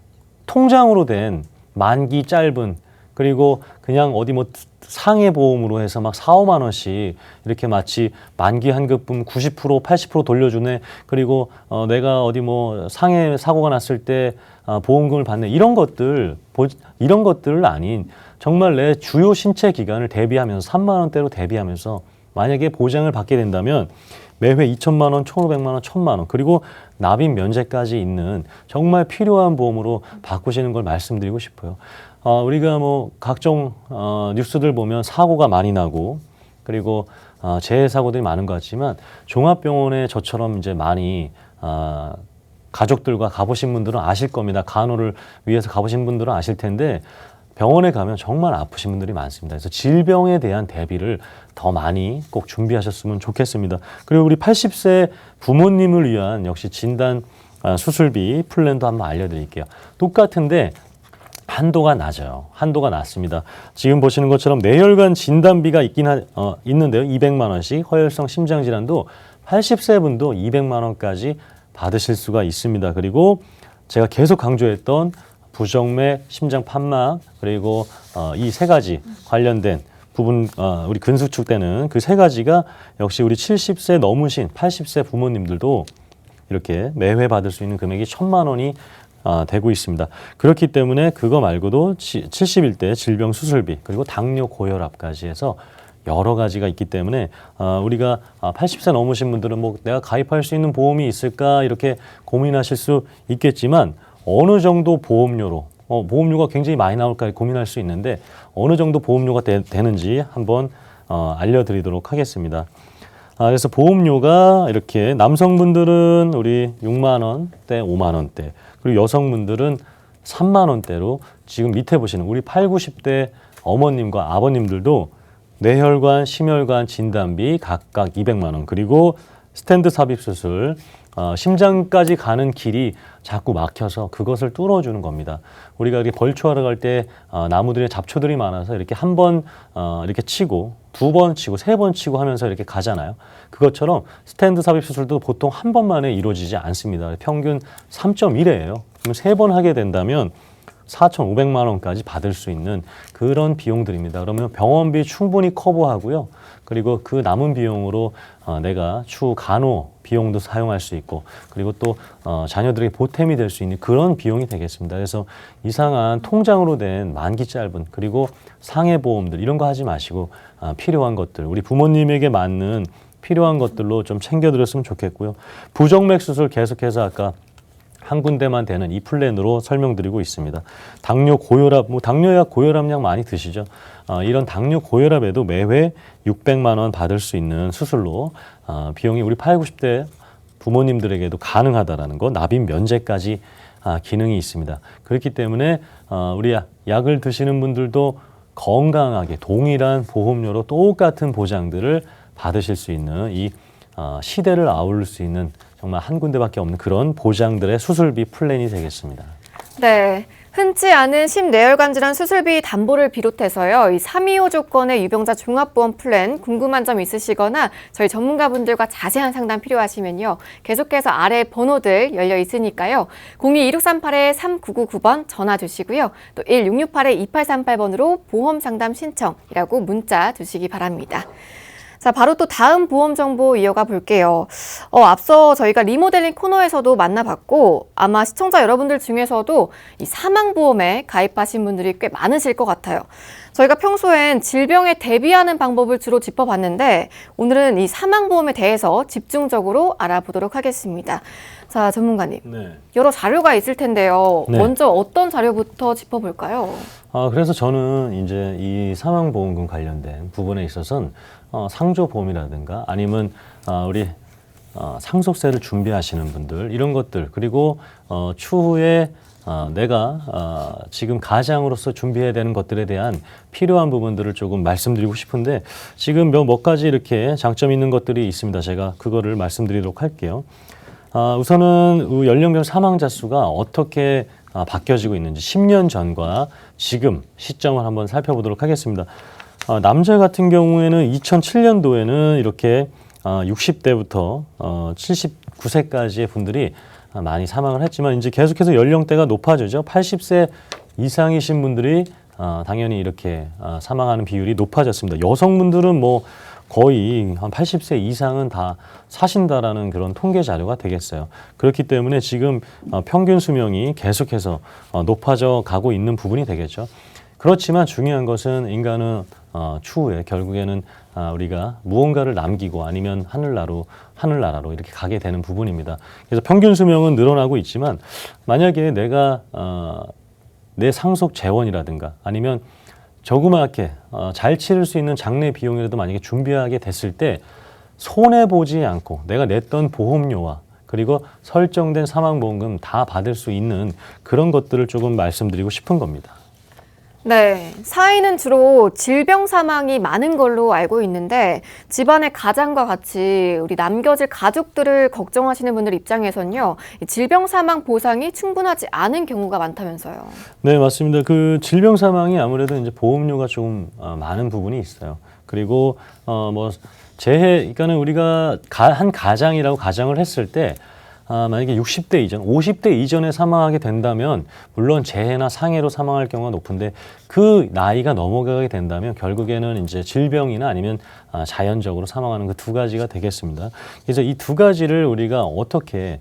통장으로 된 만기 짧은 그리고 그냥 어디 뭐 상해 보험으로 해서 막 4, 5만 원씩 이렇게 마치 만기 환급분 90%, 80% 돌려주네. 그리고 내가 어디 뭐 상해 사고가 났을 때 보험금을 받네. 이런 것들 아닌 정말 내 주요 신체 기관을 대비하면서 3만 원대로 대비하면서 만약에 보장을 받게 된다면 매회 2천만 원, 1,500만 원, 1,000만 원 그리고 납입 면제까지 있는 정말 필요한 보험으로 바꾸시는 걸 말씀드리고 싶어요. 우리가 뭐 각종 뉴스들 보면 사고가 많이 나고 그리고 재해 사고들이 많은 것 같지만 종합병원에 저처럼 이제 많이 가족들과 가보신 분들은 아실 겁니다. 간호를 위해서 가보신 분들은 아실 텐데 병원에 가면 정말 아프신 분들이 많습니다. 그래서 질병에 대한 대비를 더 많이 꼭 준비하셨으면 좋겠습니다. 그리고 우리 80세 부모님을 위한 역시 진단 수술비 플랜도 한번 알려드릴게요. 똑같은데 한도가 낮아요. 한도가 낮습니다. 지금 보시는 것처럼 뇌혈관 진단비가 있는데요. 200만 원씩 허혈성 심장질환도 80세 분도 200만 원까지 받으실 수가 있습니다. 그리고 제가 계속 강조했던 부정맥, 심장 판막, 그리고 이 세 가지 관련된 부분, 우리 근수축되는 그 세 가지가 역시 우리 70세 넘으신 80세 부모님들도 이렇게 매회 받을 수 있는 금액이 1,000만 원이 되고 있습니다. 그렇기 때문에 그거 말고도 71대 질병 수술비, 그리고 당뇨 고혈압까지 해서 여러 가지가 있기 때문에 우리가 80세 넘으신 분들은 뭐 내가 가입할 수 있는 보험이 있을까 이렇게 고민하실 수 있겠지만 어느 정도 보험료로 보험료가 굉장히 많이 나올까 고민할 수 있는데 어느 정도 보험료가 되는지 한번 알려드리도록 하겠습니다. 그래서 보험료가 이렇게 남성분들은 우리 6만 원대, 5만 원대, 그리고 여성분들은 3만 원대로 지금 밑에 보시는 우리 8, 90대 어머님과 아버님들도 뇌혈관, 심혈관 진단비 각각 200만 원, 그리고 스텐트 삽입 수술, 심장까지 가는 길이 자꾸 막혀서 그것을 뚫어주는 겁니다. 우리가 이렇게 벌초하러 갈 때 나무들의 잡초들이 많아서 이렇게 한 번 이렇게 치고 두 번 치고 세 번 치고 하면서 이렇게 가잖아요. 그것처럼 스텐트 삽입 수술도 보통 한 번만에 이루어지지 않습니다. 평균 3.1회예요. 그럼 세 번 하게 된다면 4,500만 원까지 받을 수 있는 그런 비용들입니다. 그러면 병원비 충분히 커버하고요. 그리고 그 남은 비용으로 내가 추후 간호 비용도 사용할 수 있고, 그리고 또 자녀들에게 보탬이 될 수 있는 그런 비용이 되겠습니다. 그래서 이상한 통장으로 된 만기 짧은, 그리고 상해보험들 이런 거 하지 마시고 필요한 것들, 우리 부모님에게 맞는 필요한 것들로 좀 챙겨드렸으면 좋겠고요. 부정맥 수술 계속해서 아까 한 군데만 되는 이 플랜으로 설명드리고 있습니다. 당뇨, 고혈압, 당뇨약, 고혈압약 많이 드시죠? 이런 당뇨, 고혈압에도 매회 600만 원 받을 수 있는 수술로 비용이 우리 8, 90대 부모님들에게도 가능하다라는 거, 납입 면제까지 기능이 있습니다. 그렇기 때문에 우리 약을 드시는 분들도 건강하게 동일한 보험료로 똑같은 보장들을 받으실 수 있는 이 시대를 아울릴 수 있는 정말 한 군데밖에 없는 그런 보장들의 수술비 플랜이 되겠습니다. 네. 흔치 않은 심뇌혈관 질환 수술비 담보를 비롯해서요, 이 325 조건의 유병자 종합보험 플랜 궁금한 점 있으시거나 저희 전문가분들과 자세한 상담 필요하시면요, 계속해서 아래 번호들 열려 있으니까요, 02-2638-3999번 전화 주시고요, 또 1668-2838번으로 보험 상담 신청이라고 문자 주시기 바랍니다. 자, 바로 또 다음 보험 정보 이어가 볼게요. 앞서 저희가 리모델링 코너에서도 만나봤고, 아마 시청자 여러분들 중에서도 이 사망보험에 가입하신 분들이 꽤 많으실 것 같아요. 저희가 평소엔 질병에 대비하는 방법을 주로 짚어봤는데, 오늘은 이 사망보험에 대해서 집중적으로 알아보도록 하겠습니다. 자, 전문가님. 네. 여러 자료가 있을 텐데요. 네. 먼저 어떤 자료부터 짚어볼까요? 그래서 저는 이제 이 사망보험금 관련된 부분에 있어서는 상조보험이라든가 아니면 우리 상속세를 준비하시는 분들 이런 것들, 그리고 추후에 내가 지금 가장으로서 준비해야 되는 것들에 대한 필요한 부분들을 조금 말씀드리고 싶은데, 지금 몇 가지 이렇게 장점 있는 것들이 있습니다. 제가 그거를 말씀드리도록 할게요. 우선은 연령별 사망자 수가 어떻게 바뀌어지고 있는지 10년 전과 지금 시점을 한번 살펴보도록 하겠습니다. 남자 같은 경우에는 2007년도에는 이렇게 60대부터 79세까지의 분들이 많이 사망을 했지만 이제 계속해서 연령대가 높아지죠. 80세 이상이신 분들이 당연히 이렇게 사망하는 비율이 높아졌습니다. 여성분들은 뭐 거의 한 80세 이상은 다 사신다라는 그런 통계 자료가 되겠어요. 그렇기 때문에 지금 평균 수명이 계속해서 높아져 가고 있는 부분이 되겠죠. 그렇지만 중요한 것은 인간은 추후에 결국에는 우리가 무언가를 남기고 아니면 하늘나라로 이렇게 가게 되는 부분입니다. 그래서 평균 수명은 늘어나고 있지만 만약에 내가 내 상속 재원이라든가 아니면 조그맣게 잘 치를 수 있는 장례 비용이라도 만약에 준비하게 됐을 때 손해보지 않고 내가 냈던 보험료와 그리고 설정된 사망보험금 다 받을 수 있는 그런 것들을 조금 말씀드리고 싶은 겁니다. 네, 사인은 주로 질병 사망이 많은 걸로 알고 있는데 집안의 가장과 같이 우리 남겨질 가족들을 걱정하시는 분들 입장에선요, 질병 사망 보상이 충분하지 않은 경우가 많다면서요. 네, 맞습니다. 그 질병 사망이 아무래도 이제 보험료가 조금 많은 부분이 있어요. 그리고 재해, 그러니까는 우리가 한 가장이라고 가정을 했을 때 만약에 60대 이전, 50대 이전에 사망하게 된다면 물론 재해나 상해로 사망할 경우가 높은데 그 나이가 넘어가게 된다면 결국에는 이제 질병이나 아니면 자연적으로 사망하는 그 두 가지가 되겠습니다. 그래서 이 두 가지를 우리가 어떻게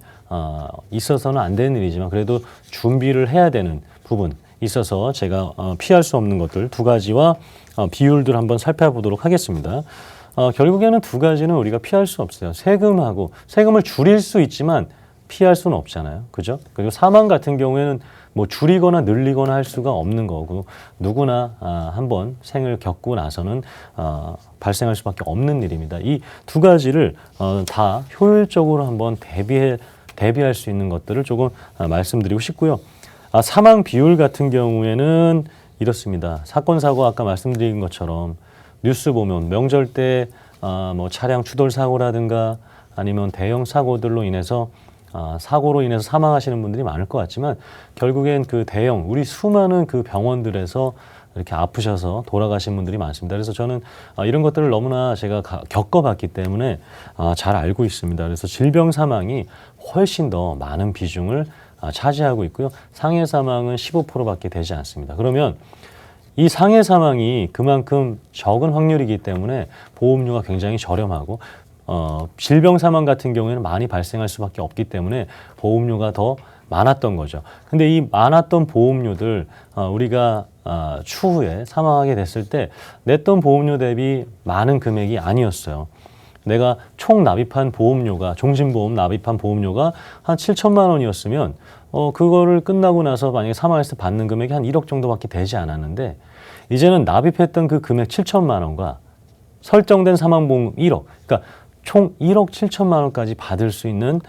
있어서는 안 되는 일이지만 그래도 준비를 해야 되는 부분 있어서 제가 피할 수 없는 것들 두 가지와 비율들 한번 살펴보도록 하겠습니다. 결국에는 두 가지는 우리가 피할 수 없어요. 세금을 줄일 수 있지만 피할 수는 없잖아요. 그죠? 그리고 사망 같은 경우에는 뭐 줄이거나 늘리거나 할 수가 없는 거고 누구나 한번 생을 겪고 나서는 발생할 수밖에 없는 일입니다. 이 두 가지를 다 효율적으로 한번 대비할 수 있는 것들을 조금 말씀드리고 싶고요. 사망 비율 같은 경우에는 이렇습니다. 사건 사고 아까 말씀드린 것처럼 뉴스 보면 명절 때 뭐 차량 추돌 사고라든가 아니면 대형 사고들로 인해서 사고로 인해서 사망하시는 분들이 많을 것 같지만 결국엔 그 대형 우리 수많은 그 병원들에서 이렇게 아프셔서 돌아가신 분들이 많습니다. 그래서 저는 이런 것들을 너무나 제가 겪어봤기 때문에 잘 알고 있습니다. 그래서 질병 사망이 훨씬 더 많은 비중을 차지하고 있고요. 상해 사망은 15%밖에 되지 않습니다. 그러면 이 상해 사망이 그만큼 적은 확률이기 때문에 보험료가 굉장히 저렴하고 질병 사망 같은 경우에는 많이 발생할 수밖에 없기 때문에 보험료가 더 많았던 거죠. 근데 이 많았던 보험료들 우리가 추후에 사망하게 됐을 때 냈던 보험료 대비 많은 금액이 아니었어요. 내가 총 납입한 보험료가 종신보험 납입한 보험료가 한 7천만 원이었으면 그거를 끝나고 나서 만약에 사망했을 때 받는 금액이 한 1억 정도밖에 되지 않았는데 이제는 납입했던 그 금액 7천만 원과 설정된 사망보험 1억, 그러니까 총 1억 7천만 원까지 받을 수 있는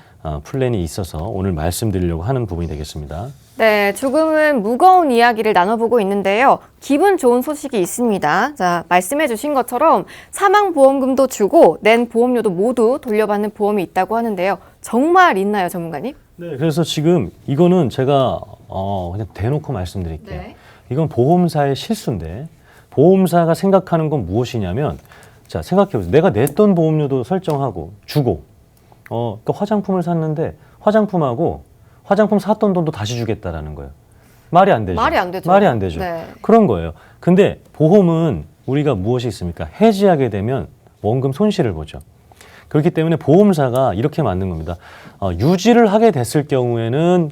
플랜이 있어서 오늘 말씀드리려고 하는 부분이 되겠습니다. 네, 조금은 무거운 이야기를 나눠보고 있는데요. 기분 좋은 소식이 있습니다. 자, 말씀해 주신 것처럼 사망보험금도 주고 낸 보험료도 모두 돌려받는 보험이 있다고 하는데요. 정말 있나요, 전문가님? 네, 그래서 지금 이거는 제가 그냥 대놓고 말씀드릴게요. 네. 이건 보험사의 실수인데 보험사가 생각하는 건 무엇이냐면 자, 생각해보세요. 내가 냈던 보험료도 설정하고 주고 그러니까 화장품을 샀는데 화장품 샀던 돈도 다시 주겠다라는 거예요. 말이 안 되죠. 말이 안 되죠. 말이 안 되죠. 네. 그런 거예요. 근데 보험은 우리가 무엇이 있습니까? 해지하게 되면 원금 손실을 보죠. 그렇기 때문에 보험사가 이렇게 만든 겁니다. 유지를 하게 됐을 경우에는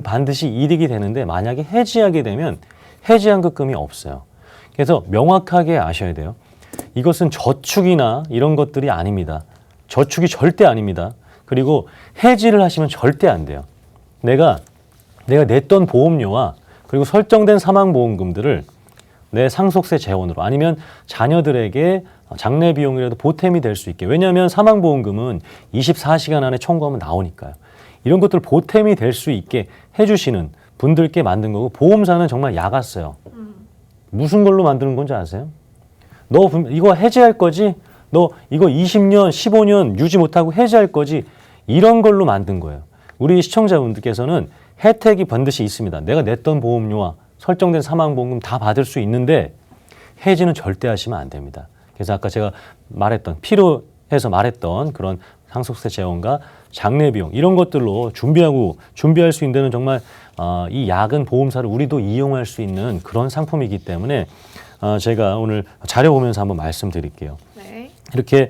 반드시 이득이 되는데 만약에 해지하게 되면 해지환급금이 없어요. 그래서 명확하게 아셔야 돼요. 이것은 저축이나 이런 것들이 아닙니다. 저축이 절대 아닙니다. 그리고 해지를 하시면 절대 안 돼요. 내가 냈던 보험료와 그리고 설정된 사망보험금들을 내 상속세 재원으로 아니면 자녀들에게 장례 비용이라도 보탬이 될 수 있게. 왜냐하면 사망보험금은 24시간 안에 청구하면 나오니까요. 이런 것들 보탬이 될 수 있게 해주시는 분들께 만든 거고 보험사는 정말 야갔어요. 무슨 걸로 만드는 건지 아세요? 너 이거 해지할 거지? 너 이거 20년, 15년 유지 못하고 해지할 거지? 이런 걸로 만든 거예요. 우리 시청자분들께서는 혜택이 반드시 있습니다. 내가 냈던 보험료와 설정된 사망보험금 다 받을 수 있는데 해지는 절대 하시면 안 됩니다. 그래서 아까 제가 필요해서 말했던 그런 상속세 재원과 장례 비용 이런 것들로 준비할 수 있는 데는 정말 이 야근 보험사를 우리도 이용할 수 있는 그런 상품이기 때문에 제가 오늘 자료 보면서 한번 말씀드릴게요. 네. 이렇게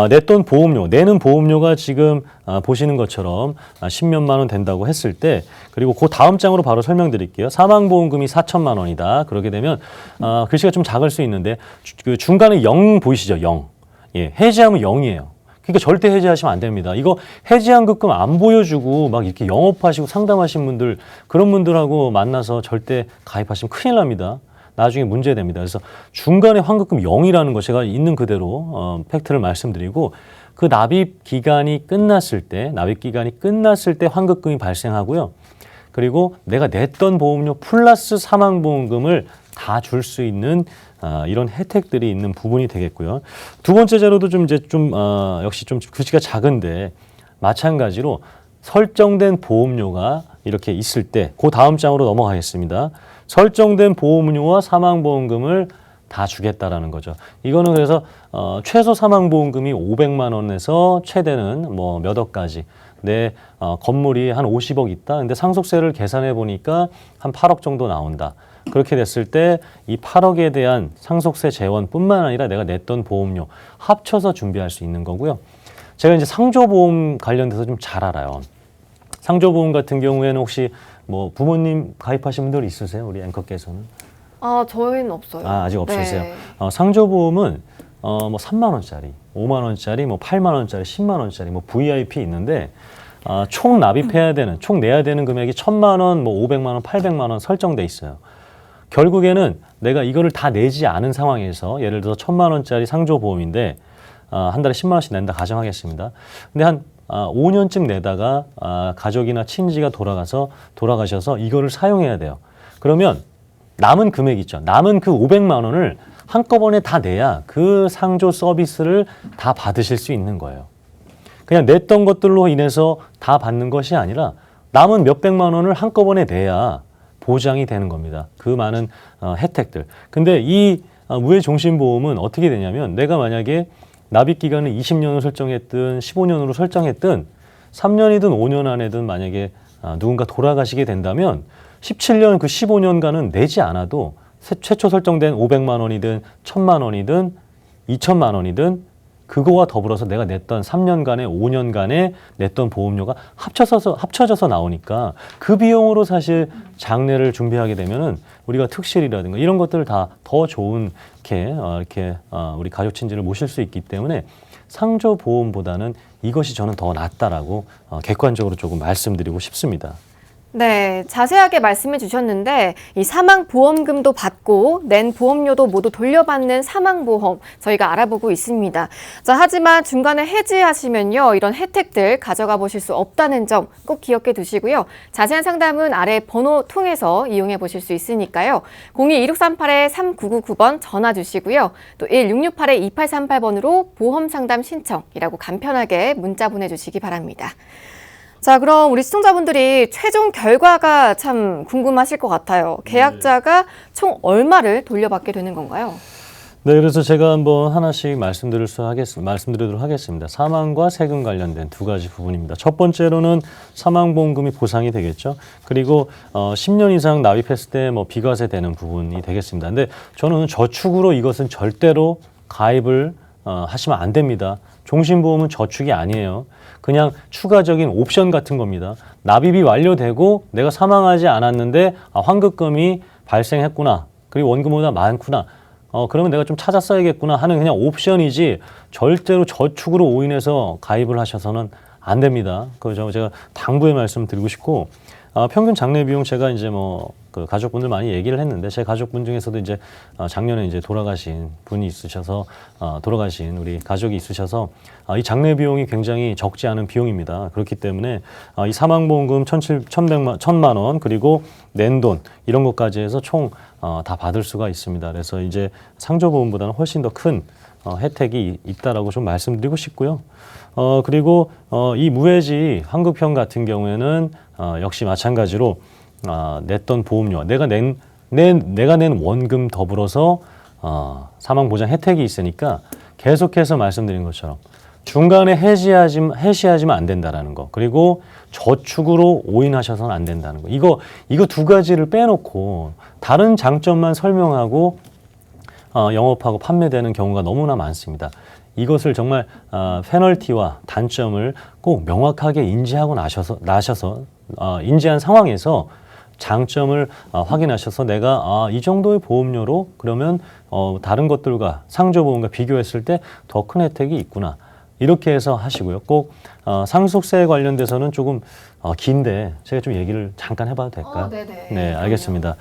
내는 보험료가 지금 보시는 것처럼 10몇만 원 된다고 했을 때 그리고 그 다음 장으로 바로 설명드릴게요. 사망보험금이 4천만 원이다. 그러게 되면 글씨가 좀 작을 수 있는데 그 중간에 0 보이시죠? 0. 예, 해지하면 0이에요. 그러니까 절대 해지하시면 안 됩니다. 이거 해지환급금 안 보여주고 막 이렇게 영업하시고 상담하신 분들 그런 분들하고 만나서 절대 가입하시면 큰일 납니다. 나중에 문제됩니다. 그래서 중간에 환급금 0이라는 거 제가 있는 그대로 팩트를 말씀드리고 그 납입 기간이 끝났을 때 환급금이 발생하고요. 그리고 내가 냈던 보험료 플러스 사망보험금을 다 줄 수 있는 이런 혜택들이 있는 부분이 되겠고요. 두 번째 자료도 역시 좀 글씨가 작은데 마찬가지로 설정된 보험료가 이렇게 있을 때 그 다음 장으로 넘어가겠습니다. 설정된 보험료와 사망보험금을 다 주겠다라는 거죠. 이거는 그래서 최소 사망보험금이 500만 원에서 최대는 뭐 몇 억까지. 내 건물이 한 50억 있다. 근데 상속세를 계산해 보니까 한 8억 정도 나온다. 그렇게 됐을 때 이 8억에 대한 상속세 재원뿐만 아니라 내가 냈던 보험료 합쳐서 준비할 수 있는 거고요. 제가 이제 상조보험 관련돼서 좀 잘 알아요. 상조보험 같은 경우에는 혹시 뭐 부모님 가입하신 분들 있으세요? 우리 앵커께서는? 저희는 없어요. 아직 없으세요? 네. 상조보험은 뭐 3만 원짜리, 5만 원짜리, 뭐 8만 원짜리, 10만 원짜리, 뭐 VIP 있는데 총 납입해야 되는, 총 내야 되는 금액이 1,000만 원, 뭐 500만 원, 800만 원 설정돼 있어요. 결국에는 내가 이거를 다 내지 않은 상황에서 예를 들어서 1,000만 원짜리 상조보험인데 한 달에 10만 원씩 낸다 가정하겠습니다. 근데 한 5년쯤 내다가 가족이나 친지가 돌아가셔서 이거를 사용해야 돼요. 그러면 남은 금액 있죠. 남은 그 500만 원을 한꺼번에 다 내야 그 상조 서비스를 다 받으실 수 있는 거예요. 그냥 냈던 것들로 인해서 다 받는 것이 아니라 남은 몇백만 원을 한꺼번에 내야 보장이 되는 겁니다. 그 많은 혜택들. 근데 이 무해종신보험은 어떻게 되냐면 내가 만약에 납입 기간을 20년으로 설정했든 15년으로 설정했든 3년이든 5년 안에든 만약에 누군가 돌아가시게 된다면 17년 그 15년간은 내지 않아도 최초 설정된 500만 원이든 1,000만 원이든 2,000만 원이든 그거와 더불어서 내가 냈던 3년간의 5년간의 냈던 보험료가 합쳐져서 나오니까 그 비용으로 사실 장례를 준비하게 되면은 우리가 특실이라든가 이런 것들을 다 더 좋은 이렇게 우리 가족 친지를 모실 수 있기 때문에 상조 보험보다는 이것이 저는 더 낫다라고 객관적으로 조금 말씀드리고 싶습니다. 네, 자세하게 말씀해 주셨는데 이 사망보험금도 받고 낸 보험료도 모두 돌려받는 사망보험 저희가 알아보고 있습니다. 자, 하지만 중간에 해지하시면요. 이런 혜택들 가져가 보실 수 없다는 점 꼭 기억해 두시고요. 자세한 상담은 아래 번호 통해서 이용해 보실 수 있으니까요. 02-2638-3999번 전화 주시고요. 또 1668-2838번으로 보험상담 신청이라고 간편하게 문자 보내주시기 바랍니다. 자, 그럼 우리 시청자분들이 최종 결과가 참 궁금하실 것 같아요. 계약자가 총 얼마를 돌려받게 되는 건가요? 네, 그래서 제가 한번 하나씩 말씀드리도록 하겠습니다. 사망과 세금 관련된 두 가지 부분입니다. 첫 번째로는 사망보험금이 보상이 되겠죠. 그리고 10년 이상 납입했을 때 뭐 비과세 되는 부분이 되겠습니다. 근데 저는 저축으로 이것은 절대로 가입을 하시면 안 됩니다. 종신보험은 저축이 아니에요. 그냥 추가적인 옵션 같은 겁니다. 납입이 완료되고 내가 사망하지 않았는데 환급금이 발생했구나. 그리고 원금보다 많구나. 그러면 내가 좀 찾아 써야겠구나 하는 그냥 옵션이지 절대로 저축으로 오인해서 가입을 하셔서는 안 됩니다. 그래서 제가 당부의 말씀 드리고 싶고 평균 장례 비용 제가 이제 그 가족분들 많이 얘기를 했는데 제 가족분 중에서도 이제 작년에 이제 돌아가신 분이 있으셔서 돌아가신 우리 가족이 있으셔서 이 장례 비용이 굉장히 적지 않은 비용입니다. 그렇기 때문에 이 사망보험금 1,100만 원 그리고 낸 돈 이런 것까지 해서 총 다 받을 수가 있습니다. 그래서 이제 상조보험보다는 훨씬 더 큰 혜택이 있다라고 좀 말씀드리고 싶고요. 그리고 이 무해지 환급형 같은 경우에는 역시 마찬가지로 냈던 보험료, 내가 낸 원금 더불어서 사망보장 혜택이 있으니까 계속해서 말씀드린 것처럼 중간에 해지하지면 안 된다라는 거. 그리고 저축으로 오인하셔서는 안 된다는 거. 이거 두 가지를 빼놓고 다른 장점만 설명하고 영업하고 판매되는 경우가 너무나 많습니다. 이것을 정말 페널티와 단점을 꼭 명확하게 인지하고 나셔서 인지한 상황에서 장점을 확인하셔서 내가 이 정도의 보험료로 그러면 다른 것들과 상조보험과 비교했을 때 더 큰 혜택이 있구나. 이렇게 해서 하시고요. 꼭 상속세 관련돼서는 조금 긴데 제가 좀 얘기를 잠깐 해봐도 될까요? 네네. 네, 알겠습니다.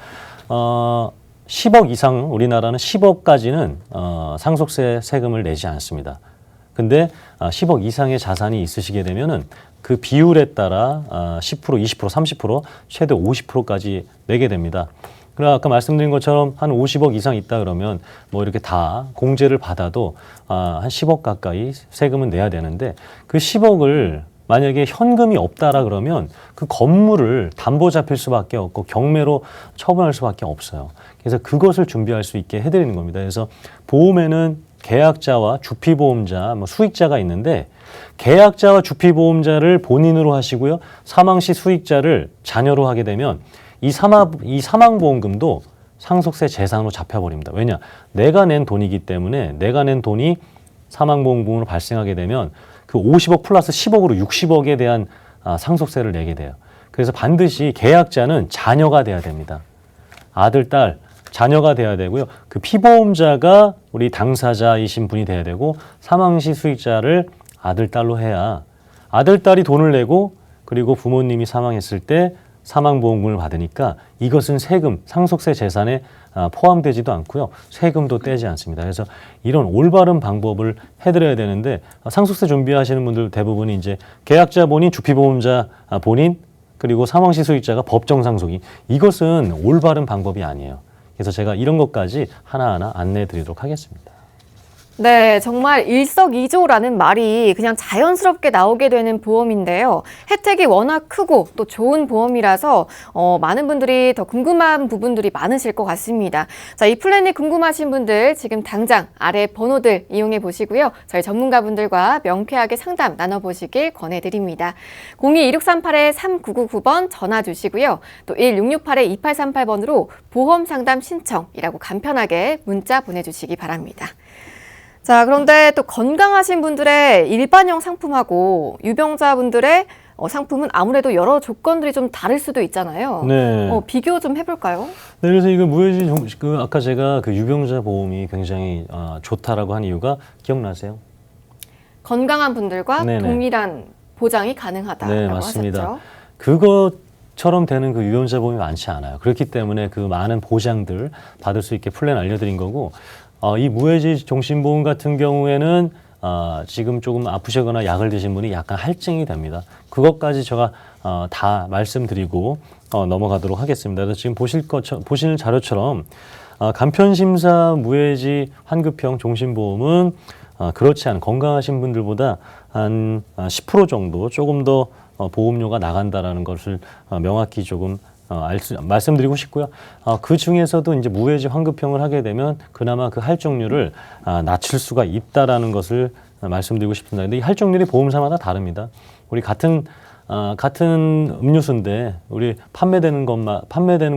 10억 이상 우리나라는 10억까지는 상속세 세금을 내지 않습니다. 근데 10억 이상의 자산이 있으시게 되면은 그 비율에 따라 10%, 20%, 30%, 최대 50%까지 내게 됩니다. 그럼 아까 말씀드린 것처럼 한 50억 이상 있다 그러면 뭐 이렇게 다 공제를 받아도 한 10억 가까이 세금은 내야 되는데 그 10억을 만약에 현금이 없다라 그러면 그 건물을 담보 잡힐 수밖에 없고 경매로 처분할 수밖에 없어요. 그래서 그것을 준비할 수 있게 해드리는 겁니다. 그래서 보험에는 계약자와 주피보험자, 뭐 수익자가 있는데 계약자와 주피보험자를 본인으로 하시고요. 사망 시 수익자를 자녀로 하게 되면 이 사망보험금도 상속세 재산으로 잡혀버립니다. 왜냐? 내가 낸 돈이기 때문에 내가 낸 돈이 사망보험금으로 발생하게 되면 그 50억 플러스 10억으로 60억에 대한 상속세를 내게 돼요. 그래서 반드시 계약자는 자녀가 돼야 됩니다. 아들, 딸, 자녀가 돼야 되고요. 그 피보험자가 우리 당사자이신 분이 돼야 되고 사망 시 수익자를 아들, 딸로 해야 아들, 딸이 돈을 내고 그리고 부모님이 사망했을 때 사망보험금을 받으니까 이것은 세금, 상속세 재산에 포함되지도 않고요. 세금도 떼지 않습니다. 그래서 이런 올바른 방법을 해드려야 되는데 상속세 준비하시는 분들 대부분이 이제 계약자 본인, 주피보험자 본인, 그리고 사망시 수익자가 법정 상속인 이것은 올바른 방법이 아니에요. 그래서 제가 이런 것까지 하나하나 안내해 드리도록 하겠습니다. 네, 정말 일석이조라는 말이 그냥 자연스럽게 나오게 되는 보험인데요. 혜택이 워낙 크고 또 좋은 보험이라서 많은 분들이 더 궁금한 부분들이 많으실 것 같습니다. 자, 이 플랜이 궁금하신 분들 지금 당장 아래 번호들 이용해 보시고요. 저희 전문가분들과 명쾌하게 상담 나눠보시길 권해드립니다. 02-2638-3999번 전화 주시고요. 또 1668-2838번으로 보험 상담 신청이라고 간편하게 문자 보내주시기 바랍니다. 자, 그런데 또 건강하신 분들의 일반형 상품하고 유병자분들의 상품은 아무래도 여러 조건들이 좀 다를 수도 있잖아요. 네. 비교 좀 해볼까요? 네, 그래서 이거 무해지 아까 제가 그 유병자 보험이 굉장히 좋다라고 한 이유가 기억나세요? 건강한 분들과 네네. 동일한 보장이 가능하다라고 네, 맞습니다. 하셨죠. 그것처럼 되는 그 유병자 보험이 많지 않아요. 그렇기 때문에 그 많은 보장들 받을 수 있게 플랜 알려드린 거고 이 무해지 종신보험 같은 경우에는 지금 조금 아프시거나 약을 드신 분이 약간 할증이 됩니다. 그것까지 제가 다 말씀드리고 넘어가도록 하겠습니다. 그래서 지금 보시는 자료처럼 간편심사 무해지 환급형 종신보험은 그렇지 않은 건강하신 분들보다 한 10% 정도 조금 더 보험료가 나간다라는 것을 명확히 조금 말씀드리고 싶고요. 그 중에서도 이제 무해지 환급형을 하게 되면 그나마 그 할증률을 낮출 수가 있다라는 것을 말씀드리고 싶습니다. 근데 이 할증률이 보험사마다 다릅니다. 우리 같은 음료수인데 우리 판매되는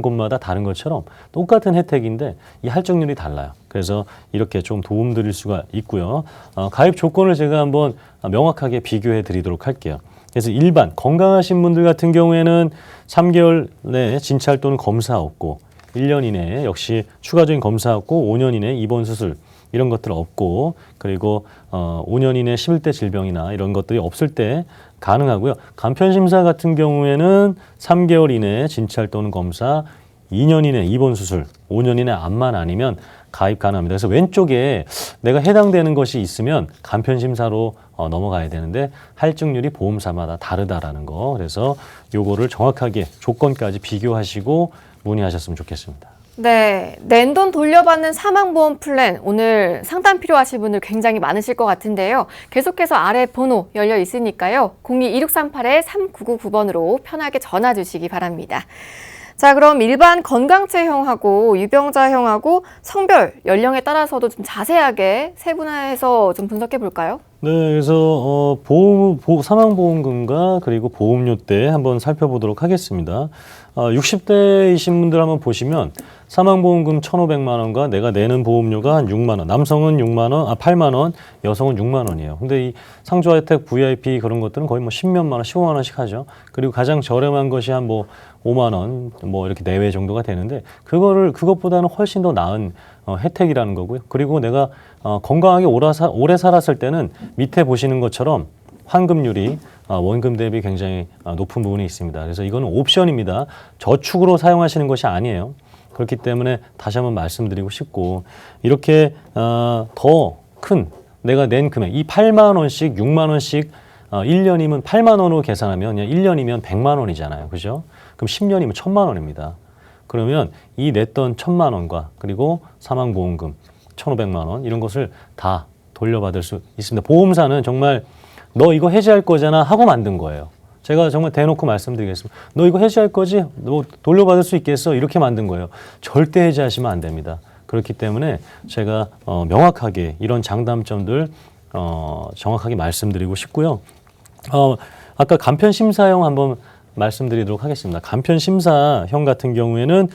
곳마다 다른 것처럼 똑같은 혜택인데 이 할증률이 달라요. 그래서 이렇게 좀 도움드릴 수가 있고요. 가입 조건을 제가 한번 명확하게 비교해 드리도록 할게요. 그래서 일반 건강하신 분들 같은 경우에는 3개월 내에 진찰 또는 검사 없고 1년 이내에 역시 추가적인 검사 없고 5년 이내에 입원 수술 이런 것들 없고 그리고 5년 이내 11대 질병이나 이런 것들이 없을 때 가능하고요. 간편심사 같은 경우에는 3개월 이내에 진찰 또는 검사 2년 이내 입원 수술 5년 이내 암만 아니면 가입 가능합니다. 그래서 왼쪽에 내가 해당되는 것이 있으면 간편심사로 넘어가야 되는데 할증률이 보험사마다 다르다라는 거. 그래서 요거를 정확하게 조건까지 비교하시고 문의하셨으면 좋겠습니다. 네, 낸 돈 돌려받는 사망보험 플랜 오늘 상담 필요하신 분들 굉장히 많으실 것 같은데요. 계속해서 아래 번호 열려 있으니까요. 02-2638-3999번으로 편하게 전화 주시기 바랍니다. 자, 그럼 일반 건강체형하고 유병자형하고 성별, 연령에 따라서도 좀 자세하게 세분화해서 좀 분석해 볼까요? 네, 그래서 사망보험금과 그리고 보험료 때 한번 살펴보도록 하겠습니다. 60대이신 분들 한번 보시면 사망보험금 1,500만 원과 내가 내는 보험료가 한 6만 원, 남성은 8만 원, 여성은 6만 원이에요. 근데 이 상조 혜택, VIP 그런 것들은 거의 뭐 10몇만 원, 15만 원씩 하죠. 그리고 가장 저렴한 것이 한 5만 원, 이렇게 내외 정도가 되는데 그것보다는 훨씬 더 나은 혜택이라는 거고요. 그리고 내가 건강하게 오래 살았을 때는 밑에 보시는 것처럼 환급률이 원금 대비 굉장히 높은 부분이 있습니다. 그래서 이거는 옵션입니다. 저축으로 사용하시는 것이 아니에요. 그렇기 때문에 다시 한번 말씀드리고 싶고 이렇게 더 큰 내가 낸 금액 이 8만 원씩 6만 원씩 1년이면 8만 원으로 계산하면 1년이면 100만 원이잖아요. 그죠? 그럼 10년이면 1,000만 원입니다. 그러면 이 냈던 1,000만 원과 그리고 사망보험금 1,500만 원 이런 것을 다 돌려받을 수 있습니다. 보험사는 정말 너 이거 해지할 거잖아 하고 만든 거예요. 제가 정말 대놓고 말씀드리겠습니다. 너 이거 해지할 거지? 너 돌려받을 수 있겠어? 이렇게 만든 거예요. 절대 해지하시면 안 됩니다. 그렇기 때문에 제가 명확하게 이런 장단점들 정확하게 말씀드리고 싶고요. 아까 간편 심사형 한번 말씀드리도록 하겠습니다. 간편 심사형 같은 경우에는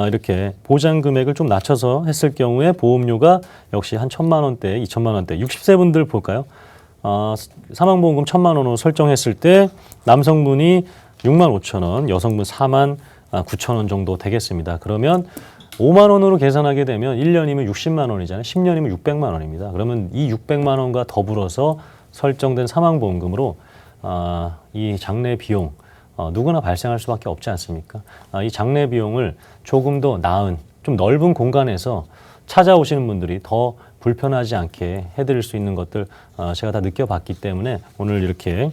이렇게 보장 금액을 좀 낮춰서 했을 경우에 보험료가 역시 한 1,000만 원대, 2,000만 원대. 60세 분들 볼까요? 사망보험금 1,000만 원으로 설정했을 때 남성분이 6만 5천 원, 여성분 4만 9천 원 정도 되겠습니다. 그러면 5만 원으로 계산하게 되면 1년이면 60만 원이잖아요. 10년이면 600만 원입니다. 그러면 이 600만 원과 더불어서 설정된 사망보험금으로 이 장례 비용 누구나 발생할 수밖에 없지 않습니까? 이 장례 비용을 조금 더 나은, 좀 넓은 공간에서 찾아오시는 분들이 더 불편하지 않게 해드릴 수 있는 것들 제가 다 느껴봤기 때문에 오늘 이렇게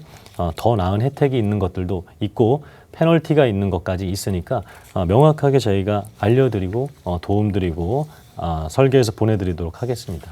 더 나은 혜택이 있는 것들도 있고 페널티가 있는 것까지 있으니까 명확하게 저희가 알려드리고 도움드리고 설계해서 보내드리도록 하겠습니다.